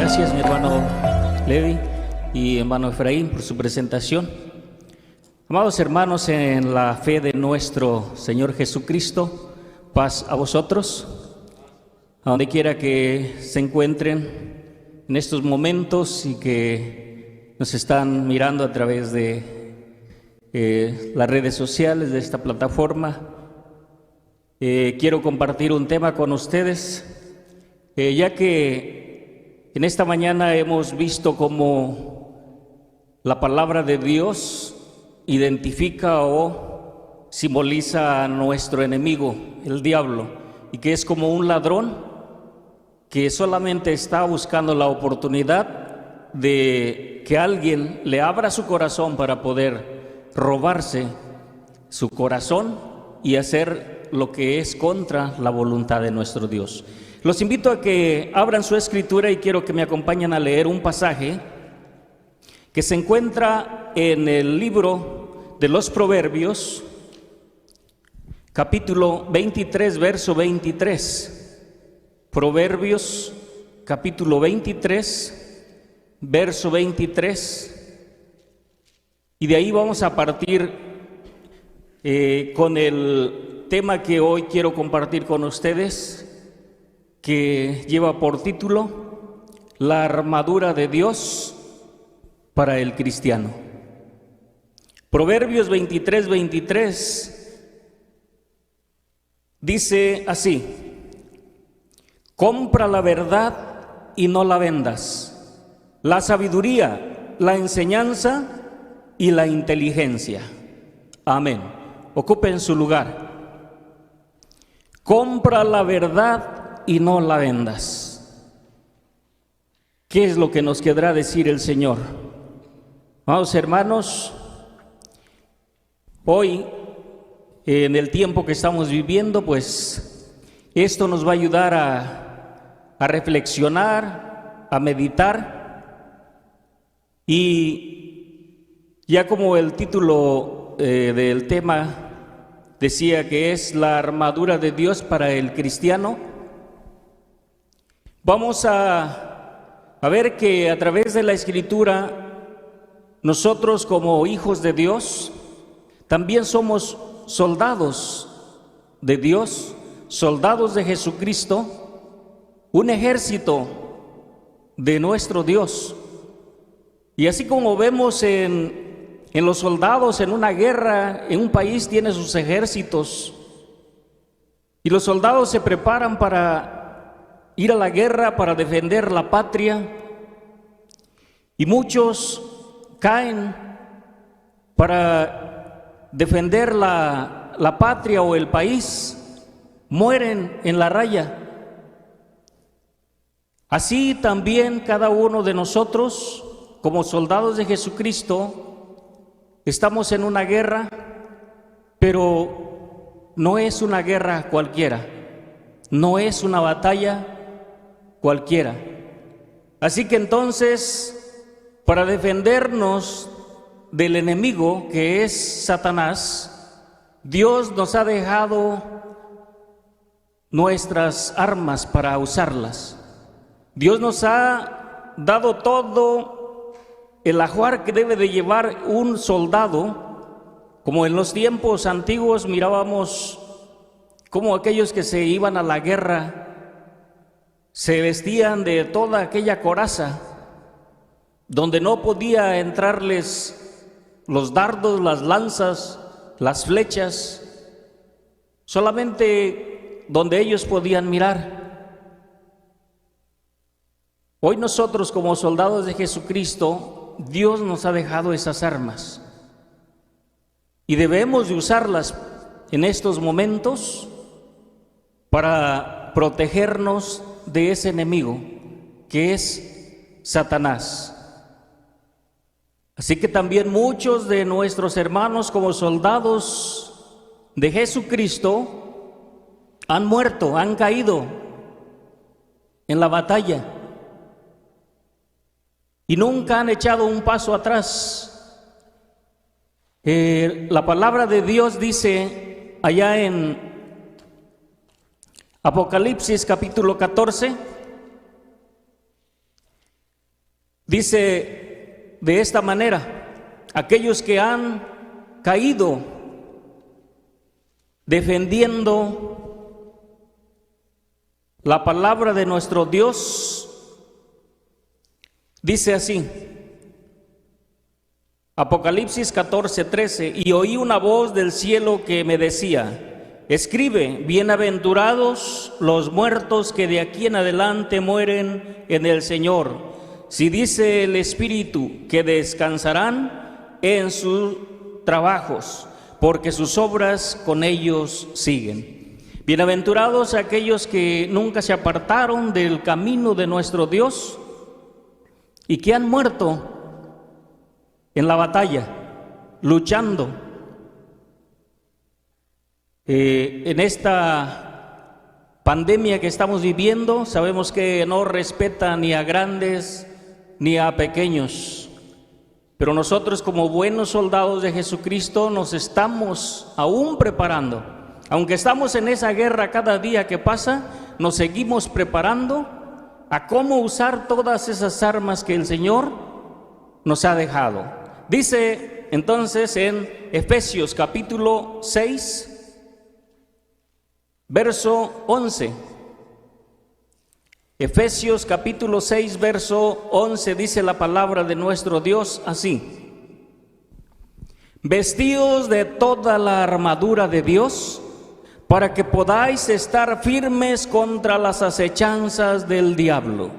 Gracias, mi hermano Levi y hermano Efraín, por su presentación. Amados hermanos, en la fe de nuestro Señor Jesucristo, paz a vosotros, a donde quiera que se encuentren en estos momentos y que nos están mirando a través de las redes sociales de esta plataforma. Quiero compartir un tema con ustedes, ya que en esta mañana hemos visto cómo la palabra de Dios identifica o simboliza a nuestro enemigo, el diablo, y que es como un ladrón que solamente está buscando la oportunidad de que alguien le abra su corazón para poder robarse su corazón y hacer lo que es contra la voluntad de nuestro Dios. Los invito a que abran su escritura y quiero que me acompañen a leer un pasaje que se encuentra en el libro de los Proverbios, capítulo 23, verso 23. Proverbios, capítulo 23, verso 23. Y de ahí vamos a partir con el tema que hoy quiero compartir con ustedes, que lleva por título La armadura de Dios para el cristiano. Proverbios 23, 23 dice así: compra la verdad y no la vendas, la sabiduría, la enseñanza y la inteligencia. Amén. Ocupen su lugar. Compra la verdad y no la vendas. ¿Qué es lo que nos querrá decir el Señor? Amados hermanos, hoy, en el tiempo que estamos viviendo, pues esto nos va a ayudar a reflexionar, a meditar, y ya como el título del tema decía que es la armadura de Dios para el cristiano, vamos a ver que a través de la Escritura nosotros como hijos de Dios también somos soldados de Dios, soldados de Jesucristo, un ejército de nuestro Dios. Y así como vemos en los soldados en una guerra, en un país tiene sus ejércitos, y los soldados se preparan para ir a la guerra, para defender la patria, y muchos caen para defender la patria o el país, mueren en la raya. Así también cada uno de nosotros, como soldados de Jesucristo, estamos en una guerra, pero no es una guerra cualquiera, no es una batalla cualquiera. Así que entonces, para defendernos del enemigo que es Satanás, Dios nos ha dejado nuestras armas para usarlas. Dios nos ha dado todo el ajuar que debe de llevar un soldado, como en los tiempos antiguos mirábamos cómo aquellos que se iban a la guerra se vestían de toda aquella coraza, donde no podía entrarles los dardos, las lanzas, las flechas, solamente donde ellos podían mirar. Hoy nosotros como soldados de Jesucristo, Dios nos ha dejado esas armas y debemos de usarlas en estos momentos para protegernos de ese enemigo que es Satanás. Así que también muchos de nuestros hermanos como soldados de Jesucristo han muerto, han caído en la batalla y nunca han echado un paso atrás. La palabra de Dios dice allá en Apocalipsis capítulo 14, Dice de esta manera: aquellos que han caído defendiendo la palabra de nuestro Dios, dice así, Apocalipsis 14:13: y oí una voz del cielo que me decía: escribe, bienaventurados los muertos que de aquí en adelante mueren en el Señor. Si dice el Espíritu que descansarán en sus trabajos, porque sus obras con ellos siguen. Bienaventurados aquellos que nunca se apartaron del camino de nuestro Dios y que han muerto en la batalla, luchando. En esta pandemia que estamos viviendo, sabemos que no respeta ni a grandes ni a pequeños, pero nosotros, como buenos soldados de Jesucristo, nos estamos aún preparando. Aunque estamos en esa guerra cada día que pasa, nos seguimos preparando a cómo usar todas esas armas que el Señor nos ha dejado. Dice entonces en Efesios capítulo 6, verso 11. Efesios capítulo 6, verso 11, dice la palabra de nuestro Dios así: vestidos de toda la armadura de Dios, para que podáis estar firmes contra las acechanzas del diablo.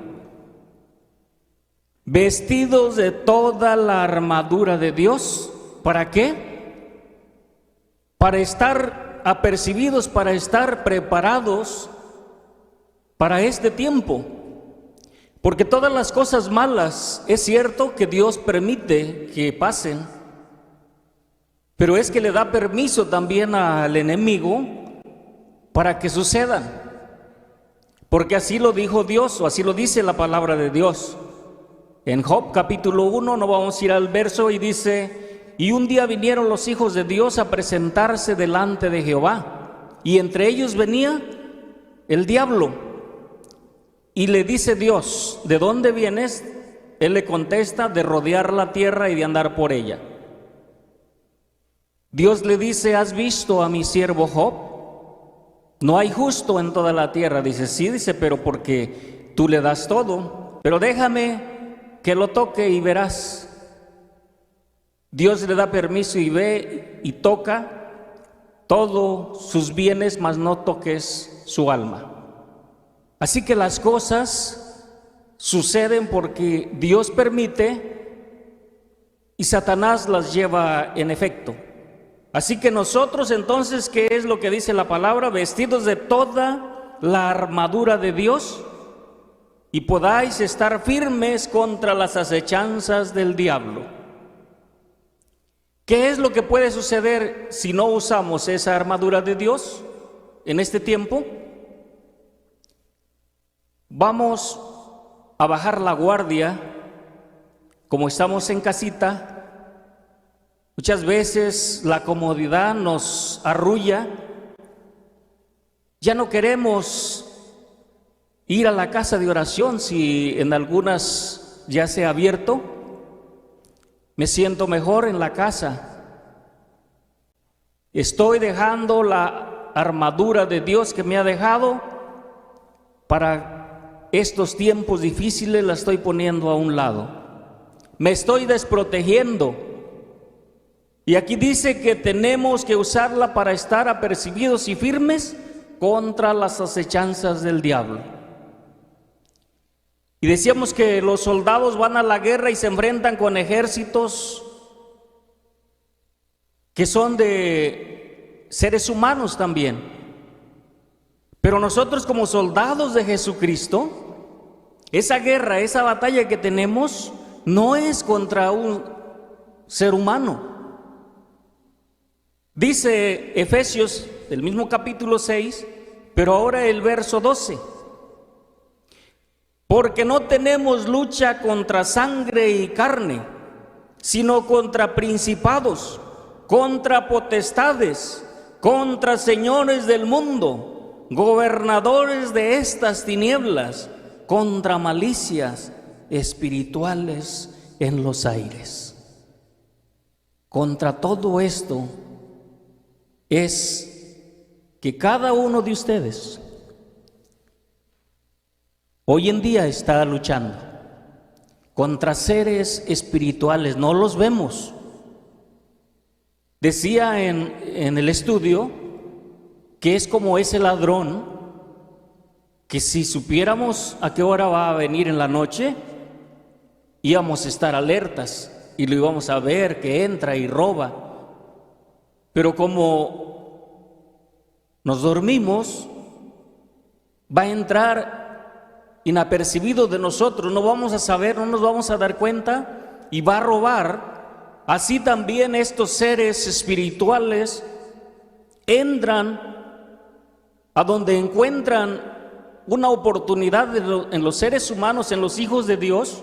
Vestidos de toda la armadura de Dios, ¿para qué? Para estar apercibidos, para estar preparados para este tiempo, porque todas las cosas malas, es cierto que Dios permite que pasen, pero es que le da permiso también al enemigo para que sucedan, porque así lo dijo Dios, o así lo dice la palabra de Dios. En Job capítulo 1, no vamos a ir al verso, y dice: y un día vinieron los hijos de Dios a presentarse delante de Jehová, y entre ellos venía el diablo. Y le dice Dios: ¿de dónde vienes? Él le contesta: de rodear la tierra y de andar por ella. Dios le dice: ¿has visto a mi siervo Job? No hay justo en toda la tierra. Dice: sí, dice, pero porque tú le das todo. Pero déjame que lo toque y verás. Dios le da permiso y ve y toca todos sus bienes, mas no toques su alma. Así que las cosas suceden porque Dios permite y Satanás las lleva en efecto. Así que nosotros entonces, ¿qué es lo que dice la palabra? Vestidos de toda la armadura de Dios, y podáis estar firmes contra las acechanzas del diablo. ¿Qué es lo que puede suceder si no usamos esa armadura de Dios en este tiempo? Vamos a bajar la guardia. Como estamos en casita, muchas veces la comodidad nos arrulla. Ya no queremos ir a la casa de oración si en algunas ya se ha abierto. Me siento mejor en la casa. Estoy dejando la armadura de Dios que me ha dejado para estos tiempos difíciles, la estoy poniendo a un lado. Me estoy desprotegiendo. Y aquí dice que tenemos que usarla para estar apercibidos y firmes contra las acechanzas del diablo. Y decíamos que los soldados van a la guerra y se enfrentan con ejércitos que son de seres humanos también. Pero nosotros, como soldados de Jesucristo, esa guerra, esa batalla que tenemos no es contra un ser humano. Dice Efesios, del mismo capítulo 6, pero ahora el verso 12: porque no tenemos lucha contra sangre y carne, sino contra principados, contra potestades, contra señores del mundo, gobernadores de estas tinieblas, contra malicias espirituales en los aires. Contra todo esto es que cada uno de ustedes hoy en día está luchando contra seres espirituales, no los vemos. Decía en el estudio que es como ese ladrón, que si supiéramos a qué hora va a venir en la noche, íbamos a estar alertas y lo íbamos a ver que entra y roba. Pero como nos dormimos, va a entrar inapercibido de nosotros, no vamos a saber, no nos vamos a dar cuenta y va a robar. Así también estos seres espirituales entran a donde encuentran una oportunidad en los seres humanos, en los hijos de Dios,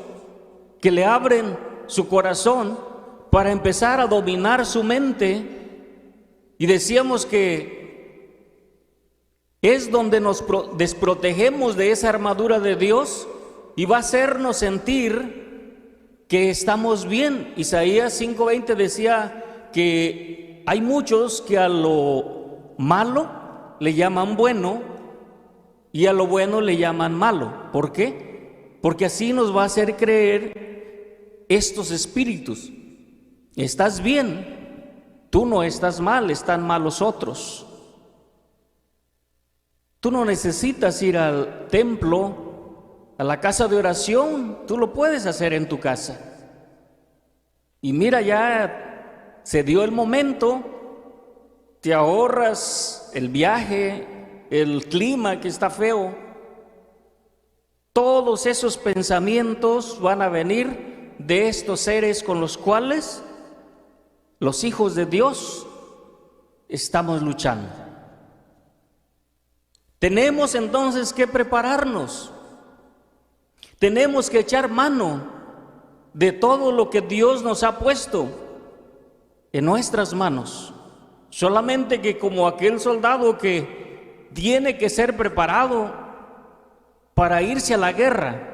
que le abren su corazón para empezar a dominar su mente. Y decíamos que es donde nos desprotegemos de esa armadura de Dios y va a hacernos sentir que estamos bien. Isaías 5:20 decía que hay muchos que a lo malo le llaman bueno y a lo bueno le llaman malo. ¿Por qué? Porque así nos va a hacer creer estos espíritus. Estás bien, tú no estás mal, están mal los otros. Tú no necesitas ir al templo, a la casa de oración, tú lo puedes hacer en tu casa. Y mira, ya se dio el momento, te ahorras el viaje, el clima que está feo. Todos esos pensamientos van a venir de estos seres con los cuales los hijos de Dios estamos luchando. Tenemos entonces que prepararnos. Tenemos que echar mano de todo lo que Dios nos ha puesto en nuestras manos. Solamente que como aquel soldado que tiene que ser preparado para irse a la guerra,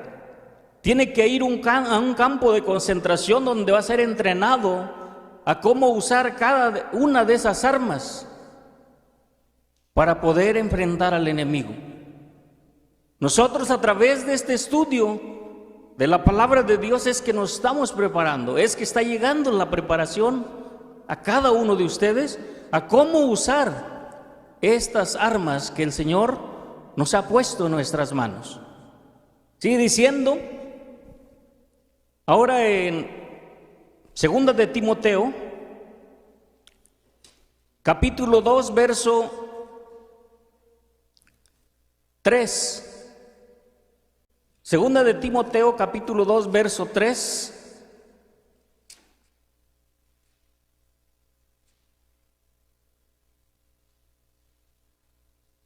tiene que ir a un campo de concentración donde va a ser entrenado a cómo usar cada una de esas armas para poder enfrentar al enemigo. Nosotros a través de este estudio de la palabra de Dios es que nos estamos preparando, es que está llegando la preparación a cada uno de ustedes a cómo usar estas armas que el Señor nos ha puesto en nuestras manos. Sigue diciendo, ahora en 2 de Timoteo, capítulo 2, verso 3. Segunda de Timoteo, capítulo 2, verso 3.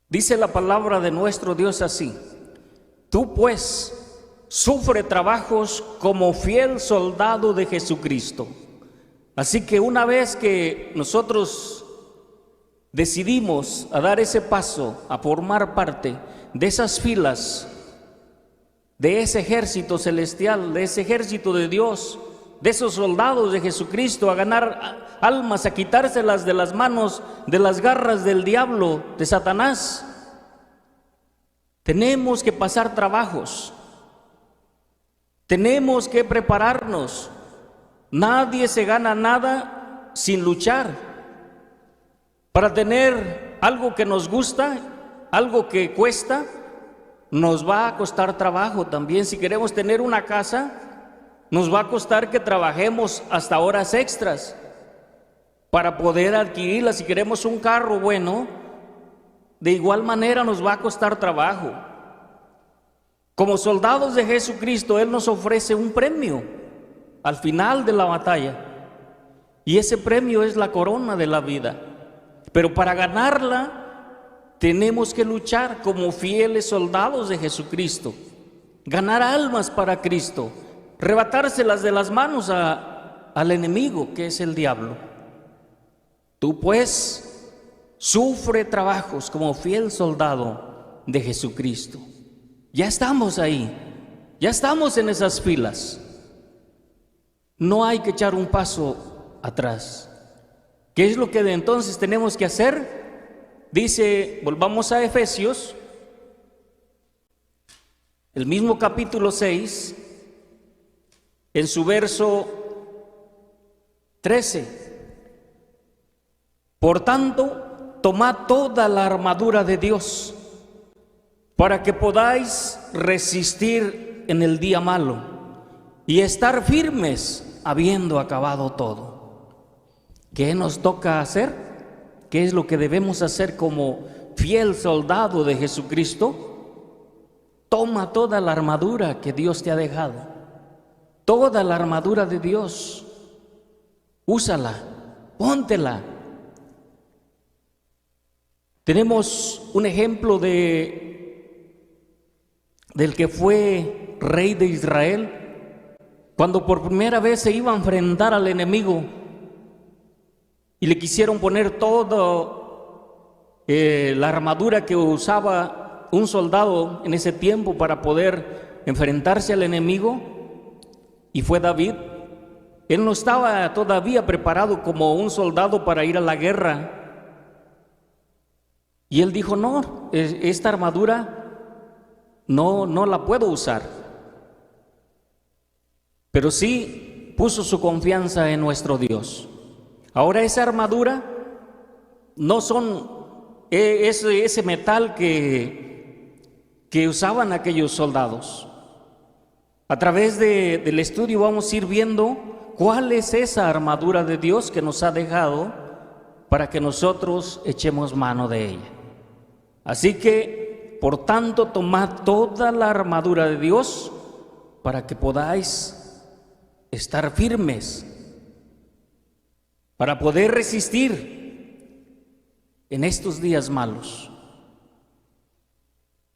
Dice la palabra de nuestro Dios así: tú pues sufre trabajos como fiel soldado de Jesucristo. Así que una vez que nosotros decidimos a dar ese paso, a formar parte de esas filas, de ese ejército celestial, de ese ejército de Dios, de esos soldados de Jesucristo, a ganar almas, a quitárselas de las manos, de las garras del diablo, de Satanás, tenemos que pasar trabajos, tenemos que prepararnos. Nadie se gana nada sin luchar. Para tener algo que nos gusta, algo que cuesta, nos va a costar trabajo también. Si queremos tener una casa, nos va a costar que trabajemos hasta horas extras para poder adquirirla. Si queremos un carro bueno, de igual manera nos va a costar trabajo. Como soldados de Jesucristo, Él nos ofrece un premio al final de la batalla, y ese premio es la corona de la vida. Pero para ganarla tenemos que luchar como fieles soldados de Jesucristo, ganar almas para Cristo, arrebatárselas de las manos al enemigo, que es el diablo. Tú pues sufre trabajos como fiel soldado de Jesucristo. Ya estamos ahí, Ya estamos en esas filas. No hay que echar un paso atrás. ¿Qué es lo que entonces tenemos que hacer? Dice, volvamos a Efesios, el mismo capítulo 6, en su verso 13. Por tanto, tomad toda la armadura de Dios, para que podáis resistir en el día malo y estar firmes habiendo acabado todo. ¿Qué nos toca hacer? ¿Qué es lo que debemos hacer como fiel soldado de Jesucristo? Toma toda la armadura que Dios te ha dejado, toda la armadura de Dios, úsala, póntela. Tenemos un ejemplo del que fue rey de Israel, cuando por primera vez se iba a enfrentar al enemigo y le quisieron poner toda la armadura que usaba un soldado en ese tiempo para poder enfrentarse al enemigo, y fue David. Él no estaba todavía preparado como un soldado para ir a la guerra, y él dijo, no, esta armadura no la puedo usar. Pero sí puso su confianza en nuestro Dios. Ahora esa armadura no son ese metal que usaban aquellos soldados. A través del estudio vamos a ir viendo cuál es esa armadura de Dios que nos ha dejado para que nosotros echemos mano de ella. Así que, por tanto, tomad toda la armadura de Dios para que podáis estar firmes, para poder resistir en estos días malos,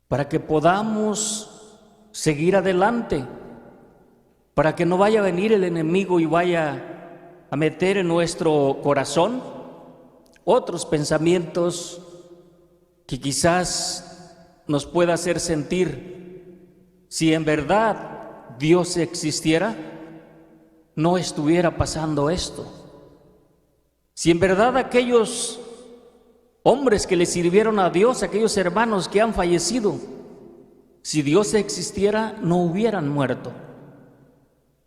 para que podamos seguir adelante, para que no vaya a venir el enemigo y vaya a meter en nuestro corazón otros pensamientos que quizás nos pueda hacer sentir, si en verdad Dios existiera, no estuviera pasando esto. Si en verdad aquellos hombres que le sirvieron a Dios, aquellos hermanos que han fallecido, si Dios existiera, no hubieran muerto.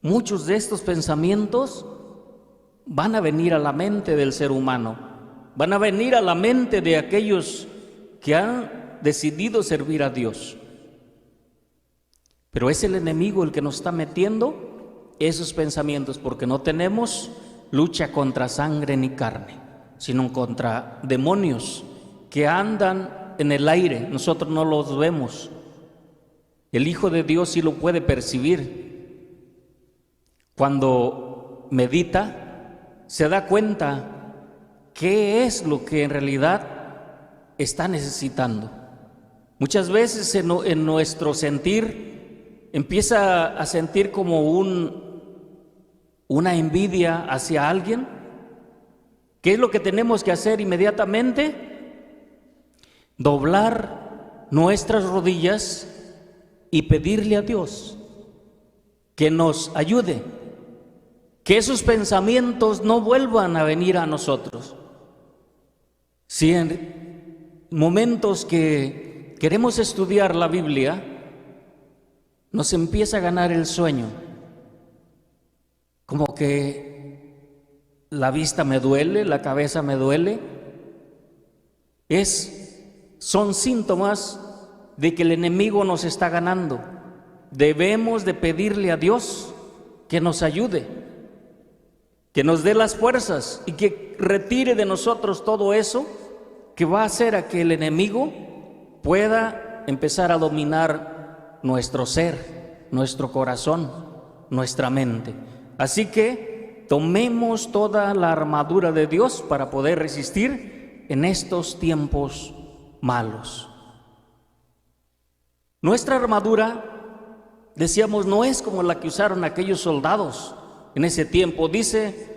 Muchos de estos pensamientos van a venir a la mente del ser humano, van a venir a la mente de aquellos que han decidido servir a Dios. Pero es el enemigo el que nos está metiendo esos pensamientos, porque no tenemos lucha contra sangre ni carne, sino contra demonios que andan en el aire. Nosotros no los vemos. El Hijo de Dios sí lo puede percibir. Cuando medita, se da cuenta qué es lo que en realidad está necesitando. Muchas veces en nuestro sentir empieza a sentir como una envidia hacia alguien. ¿Qué es lo que tenemos que hacer inmediatamente? Doblar nuestras rodillas y pedirle a Dios que nos ayude, que esos pensamientos no vuelvan a venir a nosotros. Si en momentos que queremos estudiar la Biblia nos empieza a ganar el sueño, como que la vista me duele, la cabeza me duele, son síntomas de que el enemigo nos está ganando. Debemos de pedirle a Dios que nos ayude, que nos dé las fuerzas y que retire de nosotros todo eso que va a hacer a que el enemigo pueda empezar a dominar nuestro ser, nuestro corazón, nuestra mente. Así que tomemos toda la armadura de Dios para poder resistir en estos tiempos malos. Nuestra armadura, decíamos, no es como la que usaron aquellos soldados en ese tiempo. Dice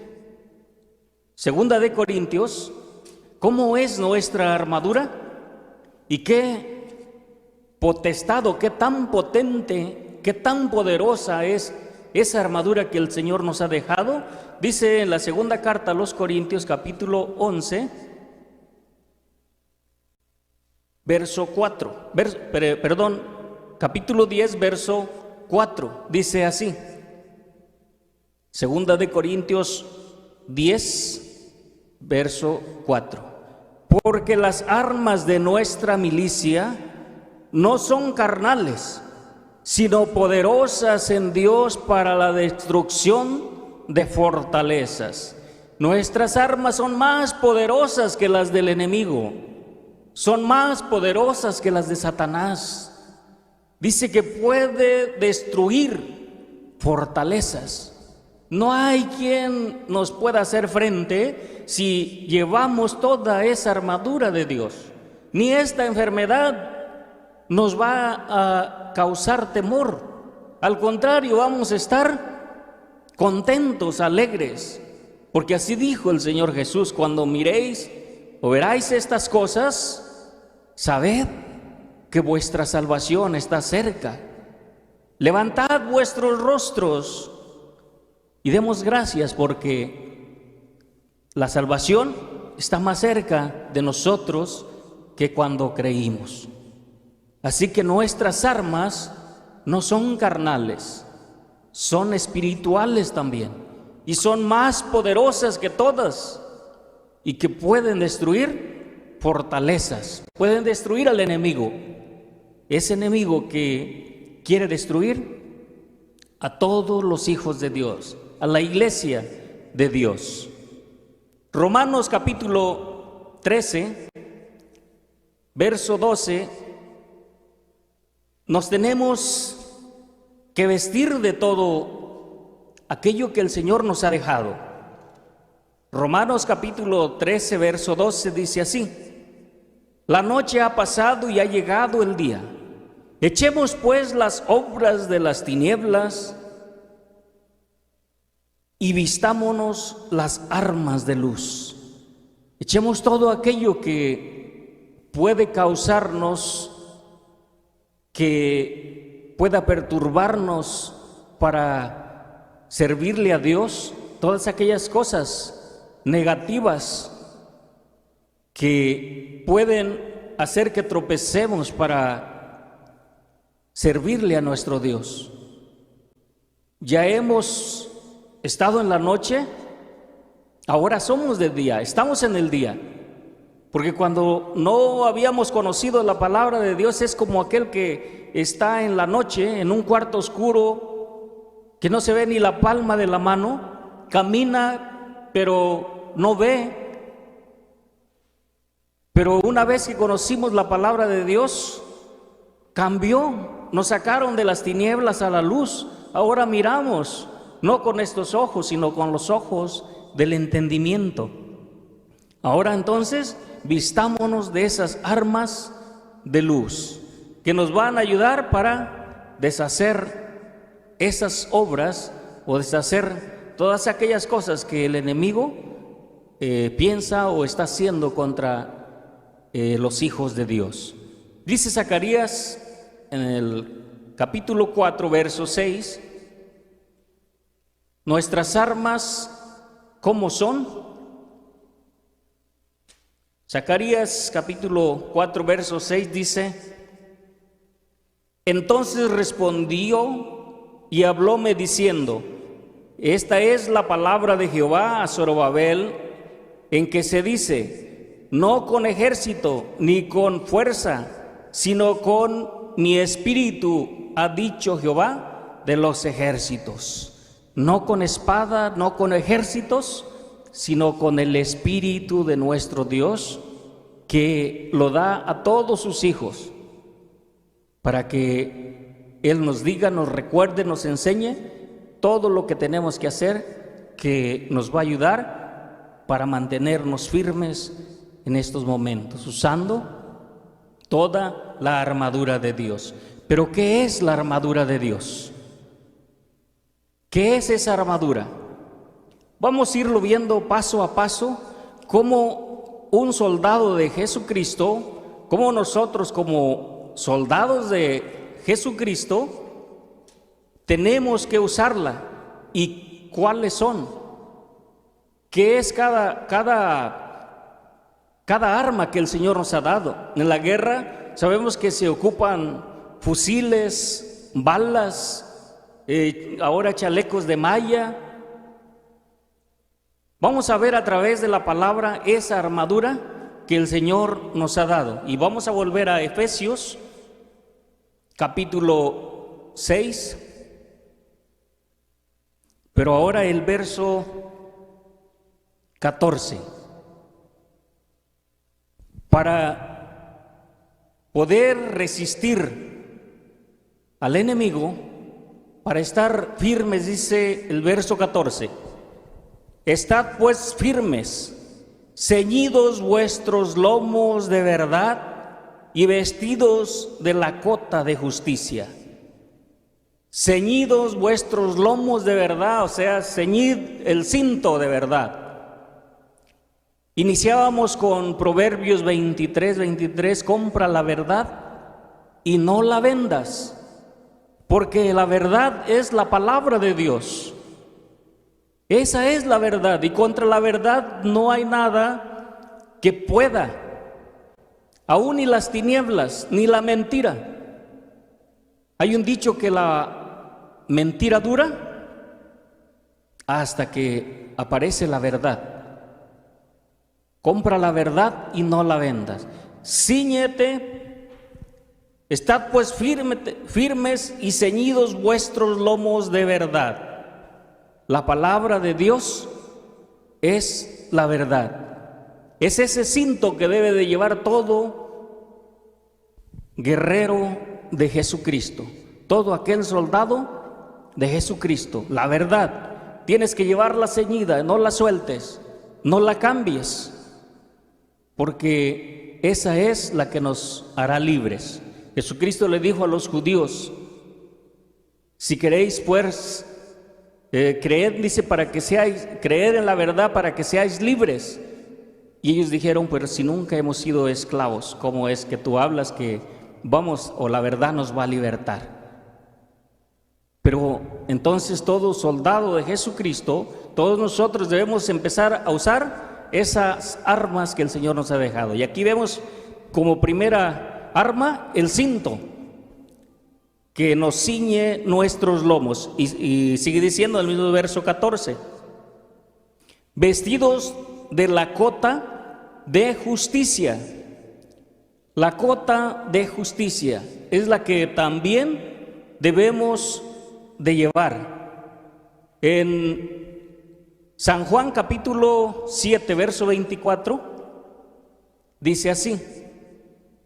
2 de Corintios, ¿cómo es nuestra armadura? Y qué potestad o qué tan potente qué tan poderosa es esa armadura que el Señor nos ha dejado. Dice en la segunda carta a los Corintios, capítulo 11, verso 4, capítulo 10, verso 4, dice así, segunda de Corintios 10, verso 4, porque las armas de nuestra milicia no son carnales, sino poderosas en Dios para la destrucción de fortalezas. Nuestras armas son más poderosas que las del enemigo, son más poderosas que las de Satanás. Dice que puede destruir fortalezas. No hay quien nos pueda hacer frente si llevamos toda esa armadura de Dios. Ni esta enfermedad nos va a causar temor. Al contrario, vamos a estar contentos, alegres, porque así dijo el Señor Jesús: cuando miréis o veráis estas cosas, sabed que vuestra salvación está cerca. Levantad vuestros rostros y demos gracias, porque la salvación está más cerca de nosotros que cuando creímos. Así que nuestras armas no son carnales, son espirituales también, y son más poderosas que todas, y que pueden destruir fortalezas, pueden destruir al enemigo, ese enemigo que quiere destruir a todos los hijos de Dios, a la iglesia de Dios. Romanos capítulo 13, verso 12, nos tenemos que vestir de todo aquello que el Señor nos ha dejado. Romanos capítulo 13, verso 12 dice así: la noche ha pasado y ha llegado el día. Echemos pues las obras de las tinieblas y vistámonos las armas de luz. Echemos todo aquello que puede causarnos, que pueda perturbarnos para servirle a Dios, todas aquellas cosas negativas que pueden hacer que tropecemos para servirle a nuestro Dios. Ya hemos estado en la noche, ahora somos de día, estamos en el día. Porque cuando no habíamos conocido la palabra de Dios, es como aquel que está en la noche, en un cuarto oscuro, que no se ve ni la palma de la mano, camina pero no ve. Pero una vez que conocimos la palabra de Dios, cambió, nos sacaron de las tinieblas a la luz. Ahora miramos, no con estos ojos, sino con los ojos del entendimiento. Ahora entonces, vistámonos de esas armas de luz que nos van a ayudar para deshacer esas obras o deshacer todas aquellas cosas que el enemigo piensa o está haciendo contra los hijos de Dios. Dice Zacarías en el capítulo 4, verso 6, nuestras armas, ¿cómo son? Zacarías capítulo 4, verso 6 dice: entonces respondió y hablóme diciendo: esta es la palabra de Jehová a Zorobabel, en que se dice: no con ejército ni con fuerza, sino con mi espíritu, ha dicho Jehová de los ejércitos. No con espada, no con ejércitos, sino con el Espíritu de nuestro Dios, que lo da a todos sus hijos, para que Él nos diga, nos recuerde, nos enseñe todo lo que tenemos que hacer, que nos va a ayudar para mantenernos firmes en estos momentos, usando toda la armadura de Dios. Pero ¿qué es la armadura de Dios? ¿Qué es esa armadura? Vamos a irlo viendo paso a paso, como un soldado de Jesucristo, como nosotros como soldados de Jesucristo, tenemos que usarla. ¿Y cuáles son? ¿Qué es cada arma que el Señor nos ha dado? En la guerra sabemos que se ocupan fusiles, balas, ahora chalecos de malla. Vamos a ver a través de la palabra esa armadura que el Señor nos ha dado. Y vamos a volver a Efesios, capítulo 6, pero ahora el verso 14. Para poder resistir al enemigo, para estar firmes, dice el verso 14, estad pues firmes, ceñidos vuestros lomos de verdad y vestidos de la cota de justicia. Ceñidos vuestros lomos de verdad, o sea, ceñid el cinto de verdad. Iniciábamos con Proverbios 23, compra la verdad y no la vendas, porque la verdad es la palabra de Dios. Esa es la verdad, y contra la verdad no hay nada que pueda, aún ni las tinieblas, ni la mentira. Hay un dicho que la mentira dura hasta que aparece la verdad. Compra la verdad y no la vendas. Cíñete, estad pues firmes y ceñidos vuestros lomos de verdad. La palabra de Dios es la verdad. Es ese cinto que debe de llevar todo guerrero de Jesucristo, todo aquel soldado de Jesucristo. La verdad, tienes que llevarla ceñida, no la sueltes, no la cambies, porque esa es la que nos hará libres. Jesucristo le dijo a los judíos: si queréis pues creed, dice, creed en la verdad para que seáis libres. Y ellos dijeron: pero si nunca hemos sido esclavos, ¿cómo es que tú hablas que vamos o la verdad nos va a libertar? Pero entonces todo soldado de Jesucristo, todos nosotros debemos empezar a usar esas armas que el Señor nos ha dejado. Y aquí vemos como primera arma el cinto, que nos ciñe nuestros lomos. Y sigue diciendo el mismo verso 14, vestidos de la cota de justicia. La cota de justicia es la que también debemos de llevar. En San Juan capítulo 7, verso 24, dice así: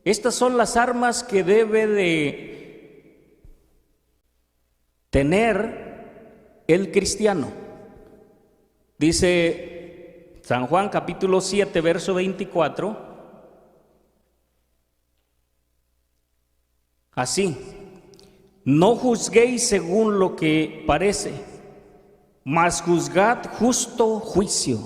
estas son las armas que debe de tener el cristiano. Dice San Juan capítulo 7, verso 24, así: no juzguéis según lo que parece, mas juzgad justo juicio.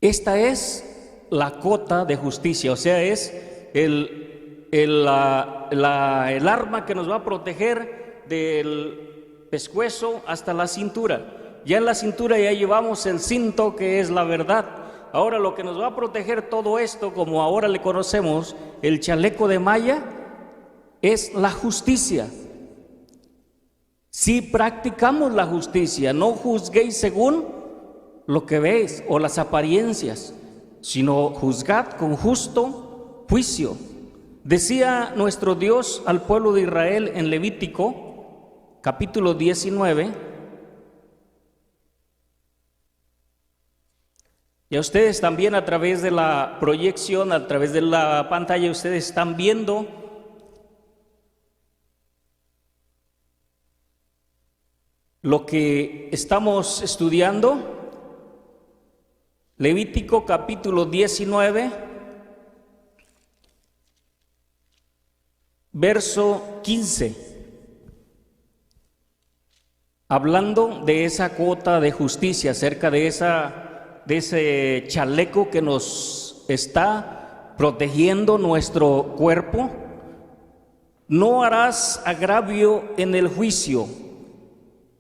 Esta es la cota de justicia, o sea, es el arma que nos va a proteger del pescuezo hasta la cintura. Ya en la cintura ya llevamos el cinto, que es la verdad. Ahora lo que nos va a proteger todo esto, como ahora le conocemos, el chaleco de malla, es la justicia. Si practicamos la justicia, no juzguéis según lo que veis o las apariencias, sino juzgad con justo juicio. Decía nuestro Dios al pueblo de Israel en Levítico capítulo 19, y a ustedes también a través de la proyección, a través de la pantalla, ustedes están viendo lo que estamos estudiando. Levítico capítulo 19, verso 15. Hablando de esa cuota de justicia, acerca de ese chaleco que nos está protegiendo nuestro cuerpo. No harás agravio en el juicio,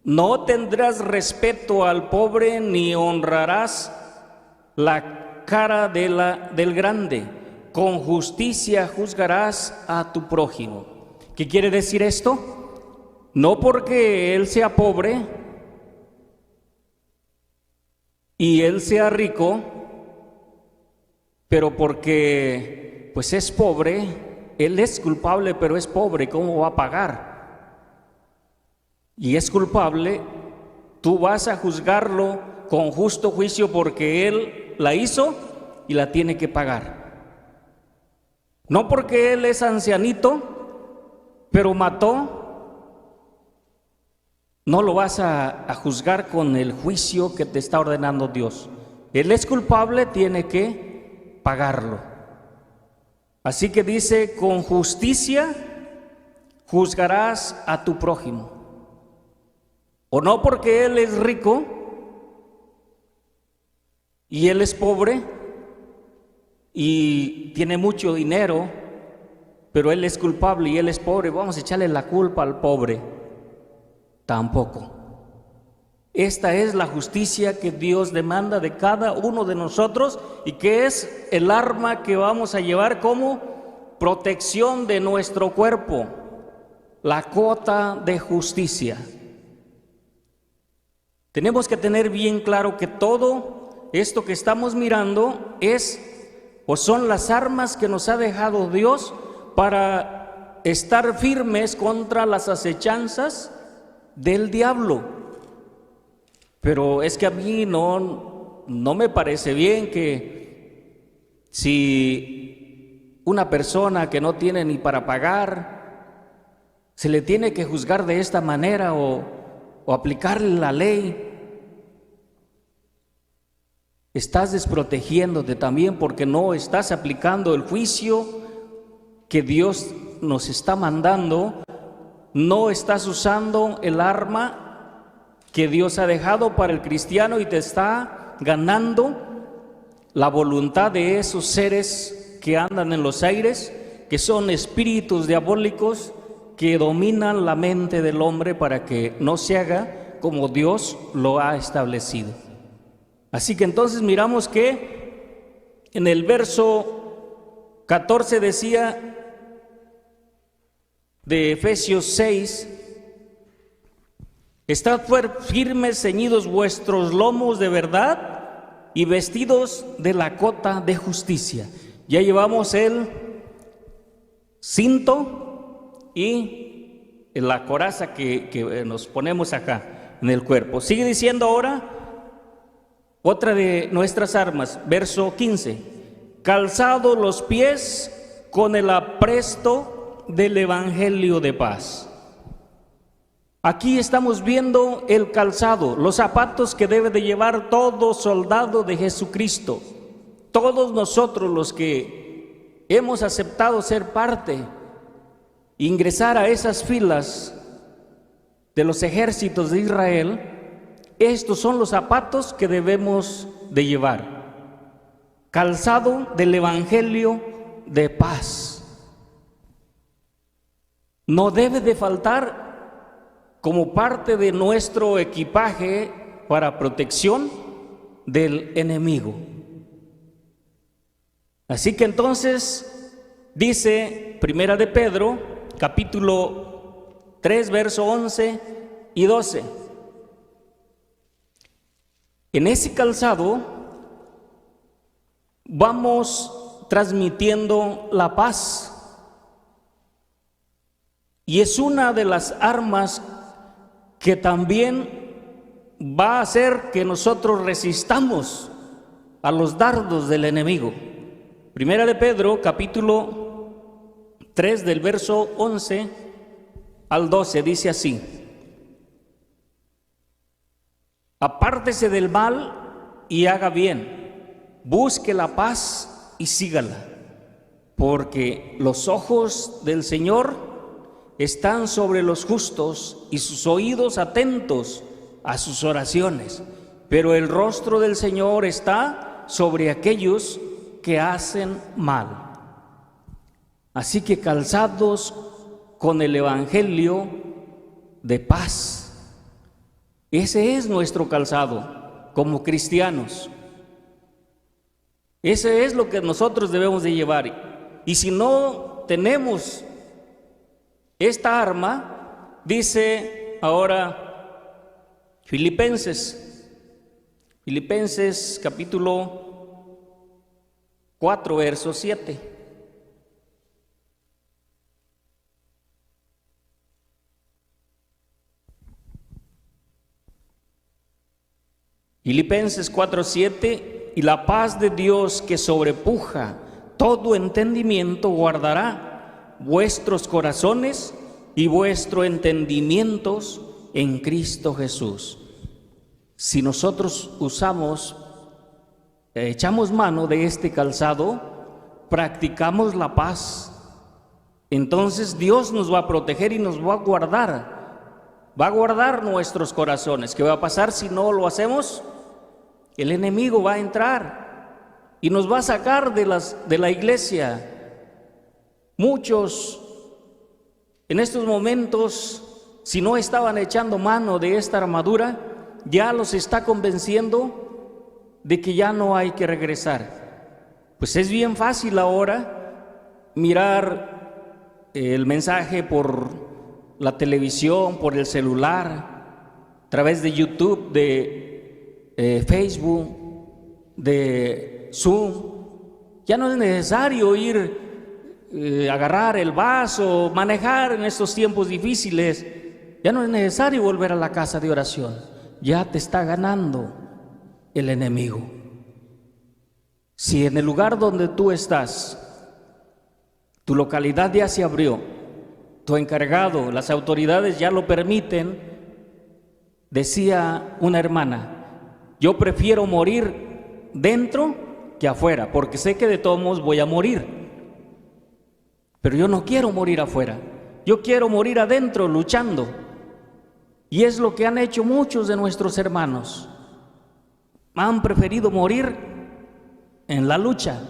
no tendrás respeto al pobre, ni honrarás la cara del grande. Con justicia juzgarás a tu prójimo. ¿Qué quiere decir esto? No porque él sea pobre y él sea rico, pero porque pues es pobre, él es culpable, pero es pobre, ¿cómo va a pagar? Y es culpable, tú vas a juzgarlo con justo juicio porque él la hizo y la tiene que pagar. No porque él es ancianito, pero mató, no lo vas a juzgar con el juicio que te está ordenando Dios. Él es culpable, tiene que pagarlo. Así que dice, con justicia juzgarás a tu prójimo. O no porque él es rico y él es pobre y tiene mucho dinero, pero él es culpable y él es pobre, vamos a echarle la culpa al pobre. Tampoco. Esta es la justicia que Dios demanda de cada uno de nosotros y que es el arma que vamos a llevar como protección de nuestro cuerpo, la cuota de justicia. Tenemos que tener bien claro que todo esto que estamos mirando es o son las armas que nos ha dejado Dios para estar firmes contra las acechanzas del diablo. Pero es que a mí no me parece bien que si una persona que no tiene ni para pagar, se le tiene que juzgar de esta manera o aplicarle la ley. Estás desprotegiéndote también porque no estás aplicando el juicio que Dios nos está mandando, no estás usando el arma que Dios ha dejado para el cristiano y te está ganando la voluntad de esos seres que andan en los aires, que son espíritus diabólicos que dominan la mente del hombre para que no se haga como Dios lo ha establecido. Así que entonces miramos que en el verso 14 decía de Efesios 6, estad firmes, ceñidos vuestros lomos de verdad y vestidos de la cota de justicia. Ya llevamos el cinto y la coraza que nos ponemos acá en el cuerpo. Sigue diciendo ahora otra de nuestras armas, verso 15, calzados los pies con el apresto del evangelio de paz. Aquí estamos viendo el calzado, los zapatos que debe de llevar todo soldado de Jesucristo. Todos nosotros los que hemos aceptado ser parte, ingresar a esas filas de los ejércitos de Israel, estos son los zapatos que debemos de llevar. Calzado del evangelio de paz. No debe de faltar como parte de nuestro equipaje para protección del enemigo. Así que entonces dice Primera de Pedro, capítulo 3, verso 11 y 12. En ese calzado vamos transmitiendo la paz y es una de las armas que también va a hacer que nosotros resistamos a los dardos del enemigo. Primera de Pedro, capítulo 3, del verso 11 al 12, dice así: apártese del mal y haga bien, busque la paz y sígala, porque los ojos del Señor están sobre los justos y sus oídos atentos a sus oraciones, pero el rostro del Señor está sobre aquellos que hacen mal. Así que calzados con el evangelio de paz. Ese es nuestro calzado como cristianos. Ese es lo que nosotros debemos de llevar. Y si no tenemos esta arma, dice ahora Filipenses capítulo 4, verso 7. Filipenses 4:7, y la paz de Dios que sobrepuja todo entendimiento guardará vuestros corazones y vuestros entendimientos en Cristo Jesús. Si nosotros echamos mano de este calzado, practicamos la paz, entonces Dios nos va a proteger y nos va a guardar nuestros corazones. ¿Qué va a pasar si no lo hacemos? El enemigo va a entrar y nos va a sacar de la iglesia. Muchos en estos momentos, si no estaban echando mano de esta armadura, ya los está convenciendo de que ya no hay que regresar. Pues es bien fácil ahora mirar el mensaje por la televisión, por el celular, a través de YouTube, de Facebook, de Zoom. Ya no es necesario agarrar el vaso, manejar en estos tiempos difíciles. Ya no es necesario volver a la casa de oración. Ya te está ganando el enemigo. Si en el lugar donde tú estás, tu localidad ya se abrió, tu encargado, las autoridades ya lo permiten, decía una hermana: yo prefiero morir dentro que afuera, porque sé que de todos modos voy a morir, pero yo no quiero morir afuera, yo quiero morir adentro luchando. Y es lo que han hecho muchos de nuestros hermanos. Han preferido morir en la lucha,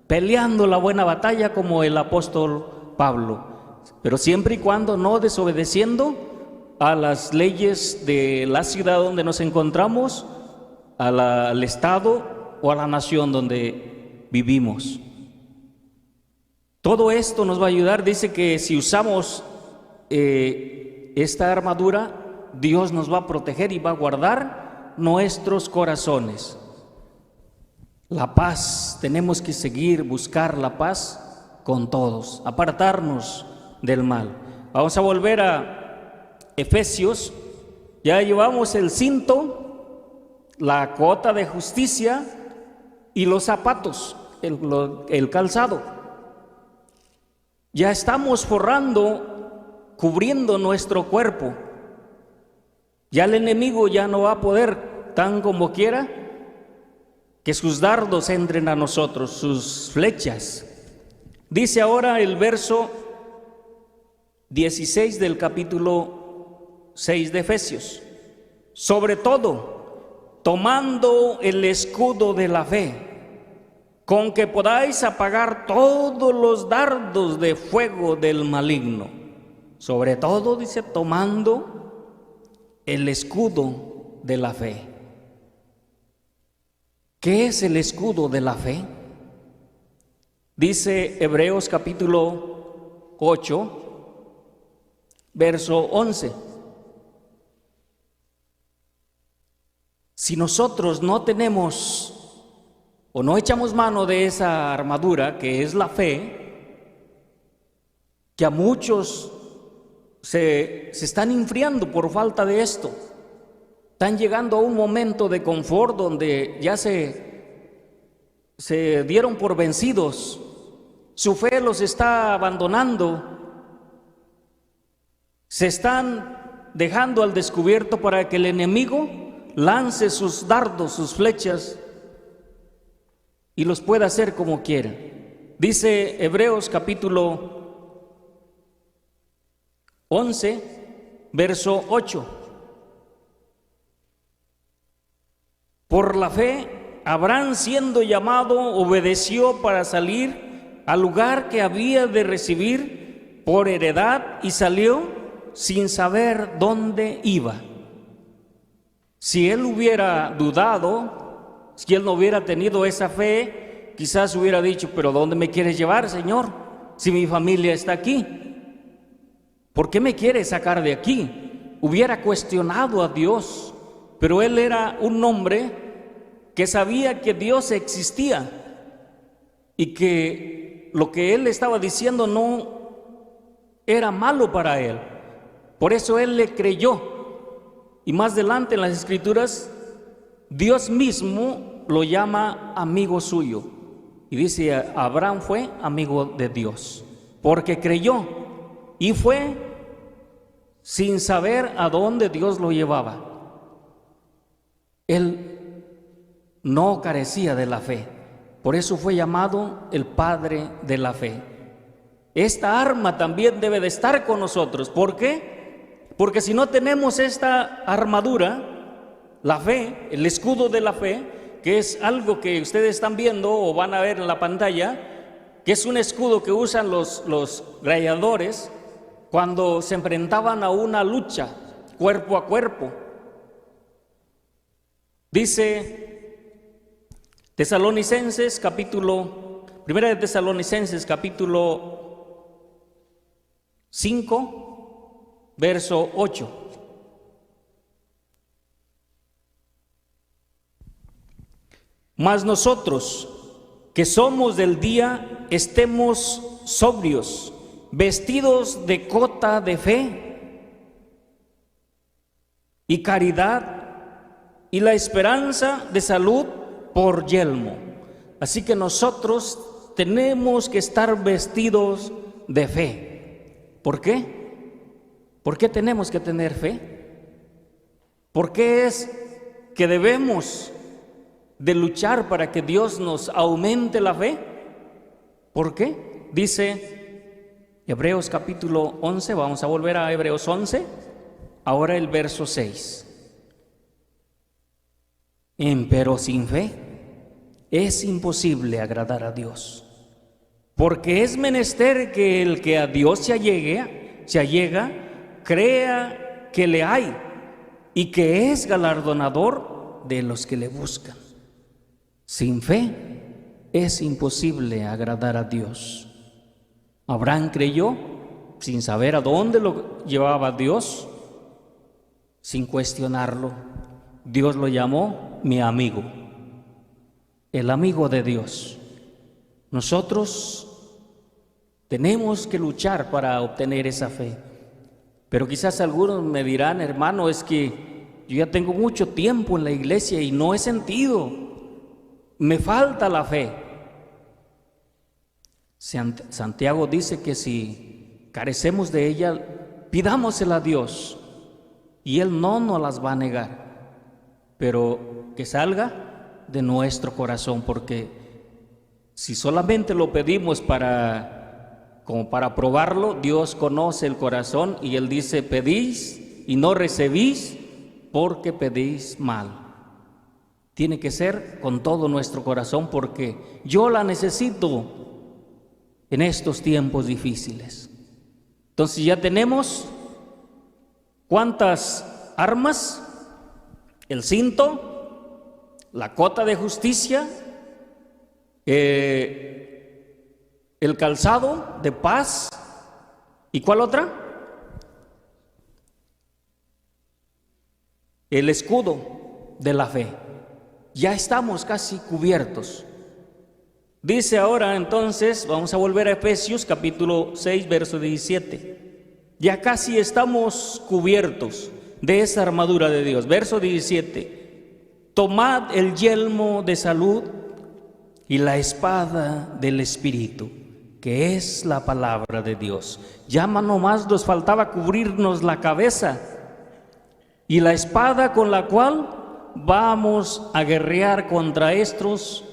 peleando la buena batalla como el apóstol Pablo, pero siempre y cuando no desobedeciendo a las leyes de la ciudad donde nos encontramos, al estado o a la nación donde vivimos. Todo esto nos va a ayudar. Dice que si usamos esta armadura, Dios nos va a proteger y va a guardar nuestros corazones. La paz, tenemos que buscar la paz con todos, apartarnos del mal. Vamos a volver a Efesios. Ya llevamos el cinto, la cota de justicia y los zapatos, el calzado. Ya estamos cubriendo nuestro cuerpo. Ya el enemigo ya no va a poder, tan como quiera, que sus dardos entren a nosotros, sus flechas. Dice ahora el verso 16 del capítulo 6 de Efesios: sobre todo, tomando el escudo de la fe, con que podáis apagar todos los dardos de fuego del maligno. Sobre todo, dice, tomando el escudo de la fe. ¿Qué es el escudo de la fe? Dice Hebreos capítulo 8, verso 11. Si nosotros no tenemos o no echamos mano de esa armadura que es la fe, que a muchos se están enfriando por falta de esto, están llegando a un momento de confort donde ya se dieron por vencidos, su fe los está abandonando, se están dejando al descubierto para que el enemigo lance sus dardos, sus flechas, y los pueda hacer como quiera. Dice Hebreos capítulo 11, verso 8: por la fe, Abraham, siendo llamado, obedeció para salir al lugar que había de recibir por heredad y salió sin saber dónde iba. Si él hubiera dudado, si él no hubiera tenido esa fe, quizás hubiera dicho, pero ¿dónde me quieres llevar, Señor? Si mi familia está aquí, ¿por qué me quieres sacar de aquí? Hubiera cuestionado a Dios, pero él era un hombre que sabía que Dios existía y que lo que él estaba diciendo no era malo para él. Por eso él le creyó. Y más adelante en las Escrituras, Dios mismo lo llama amigo suyo. Y dice, Abraham fue amigo de Dios, porque creyó y fue sin saber a dónde Dios lo llevaba. Él no carecía de la fe, por eso fue llamado el padre de la fe. Esta arma también debe de estar con nosotros. ¿Por qué? Porque si no tenemos esta armadura, la fe, el escudo de la fe, que es algo que ustedes están viendo o van a ver en la pantalla, que es un escudo que usan los gladiadores cuando se enfrentaban a una lucha cuerpo a cuerpo. Dice Tesalonicenses capítulo, primera de Tesalonicenses capítulo 5, verso 8. Mas nosotros, que somos del día, estemos sobrios, vestidos de cota de fe y caridad, y la esperanza de salud por yelmo. Así que nosotros tenemos que estar vestidos de fe. ¿Por qué? ¿Por qué tenemos que tener fe? ¿Por qué es que debemos de luchar para que Dios nos aumente la fe? ¿Por qué? Dice Hebreos capítulo 11, vamos a volver a Hebreos 11, ahora el verso 6. Pero sin fe es imposible agradar a Dios, porque es menester que el que a Dios se allega, crea que le hay y que es galardonador de los que le buscan. Sin fe es imposible agradar a Dios. Abraham creyó sin saber a dónde lo llevaba Dios, sin cuestionarlo. Dios lo llamó mi amigo, el amigo de Dios. Nosotros tenemos que luchar para obtener esa fe. Pero quizás algunos me dirán, hermano, es que yo ya tengo mucho tiempo en la iglesia y no he sentido, me falta la fe. Santiago dice que si carecemos de ella, pidámosela a Dios y Él no nos las va a negar, pero que salga de nuestro corazón, porque si solamente lo pedimos como para probarlo, Dios conoce el corazón y Él dice, pedís y no recibís porque pedís mal. Tiene que ser con todo nuestro corazón, porque yo la necesito en estos tiempos difíciles. Entonces ya tenemos ¿cuántas armas? El cinto, la cota de justicia, el calzado de paz, ¿y cuál otra? El escudo de la fe. Ya estamos casi cubiertos. Dice ahora entonces, vamos a volver a Efesios capítulo 6, verso 17. Ya casi estamos cubiertos de esa armadura de Dios. Verso 17. Tomad el yelmo de salud y la espada del Espíritu, que es la palabra de Dios. Ya nomás nos faltaba cubrirnos la cabeza y la espada con la cual vamos a guerrear contra estos